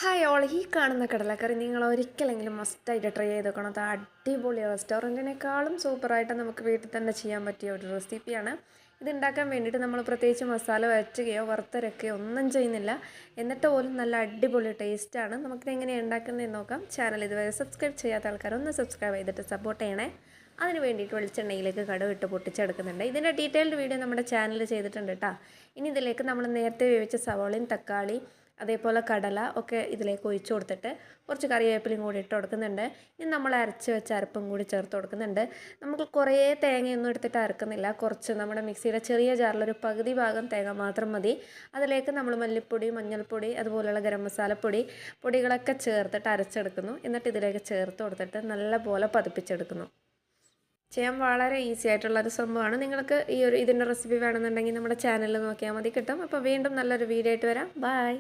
Hi all ഈ കാണുന്ന കടലക്കറി നിങ്ങൾ ഒരിക്കലെങ്കിലും മസ്റ്റായിട്ട് ട്രൈ ചെയ്ത് നോക്കണം. അത് അടിപൊളി റെസ്റ്റോറൻറ്റിനേക്കാളും സൂപ്പറായിട്ട് നമുക്ക് വീട്ടിൽ തന്നെ ചെയ്യാൻ പറ്റിയ ഒരു റെസിപ്പിയാണ്. ഇത് ഉണ്ടാക്കാൻ വേണ്ടിയിട്ട് നമ്മൾ പ്രത്യേകിച്ച് മസാല വരച്ചുകയോ വറുത്തരക്കുകയോ ഒന്നും ചെയ്യുന്നില്ല. എന്നിട്ട് പോലും നല്ല അടിപൊളി ടേസ്റ്റാണ്. നമുക്കിത് എങ്ങനെയാണ് ഉണ്ടാക്കുന്നതെന്ന് നോക്കാം. ചാനൽ ഇതുവരെ സബ്സ്ക്രൈബ് ചെയ്യാത്ത ആൾക്കാർ ഒന്ന് സബ്സ്ക്രൈബ് ചെയ്തിട്ട് സപ്പോർട്ട് ചെയ്യണേ. അതിന് വേണ്ടിയിട്ട് വെളിച്ചെണ്ണയിലേക്ക് കടുക് ഇട്ട് പൊട്ടിച്ചെടുക്കുന്നുണ്ട്. ഇതിൻ്റെ ഡീറ്റെയിൽഡ് വീഡിയോ നമ്മുടെ ചാനലിൽ ചെയ്തിട്ടുണ്ട് കേട്ടോ. ഇനി ഇതിലേക്ക് നമ്മൾ നേരത്തെ വേവിച്ച സവാളയും തക്കാളി അതേപോലെ കടല ഒക്കെ ഇതിലേക്ക് ഒഴിച്ച് കൊടുത്തിട്ട് കുറച്ച് കറിവേപ്പിലയും കൂടി ഇട്ട് കൊടുക്കുന്നുണ്ട്. ഇനി നമ്മൾ അരച്ച് വെച്ച അരപ്പും കൂടി ചേർത്ത് കൊടുക്കുന്നുണ്ട്. നമുക്ക് കുറേ തേങ്ങയൊന്നും എടുത്തിട്ട് അരക്കുന്നില്ല. കുറച്ച് നമ്മുടെ മിക്സിയുടെ ചെറിയ ജാറിലൊരു പകുതി ഭാഗം തേങ്ങ മാത്രം മതി. അതിലേക്ക് നമ്മൾ മല്ലിപ്പൊടി, മഞ്ഞൾപ്പൊടി, അതുപോലെയുള്ള ഗരം മസാലപ്പൊടി പൊടികളൊക്കെ ചേർത്തിട്ട് അരച്ചെടുക്കുന്നു. എന്നിട്ട് ഇതിലേക്ക് ചേർത്ത് കൊടുത്തിട്ട് നല്ലപോലെ പതിപ്പിച്ചെടുക്കുന്നു. ചെയ്യാൻ വളരെ ഈസി ആയിട്ടുള്ളൊരു സംഭവമാണ്. നിങ്ങൾക്ക് ഇതിൻ്റെ റെസിപ്പി വേണമെന്നുണ്ടെങ്കിൽ നമ്മുടെ ചാനലിൽ നോക്കിയാൽ മതി, കിട്ടും. അപ്പോൾ വീണ്ടും നല്ലൊരു വീഡിയോ ആയിട്ട് വരാം. ബൈ.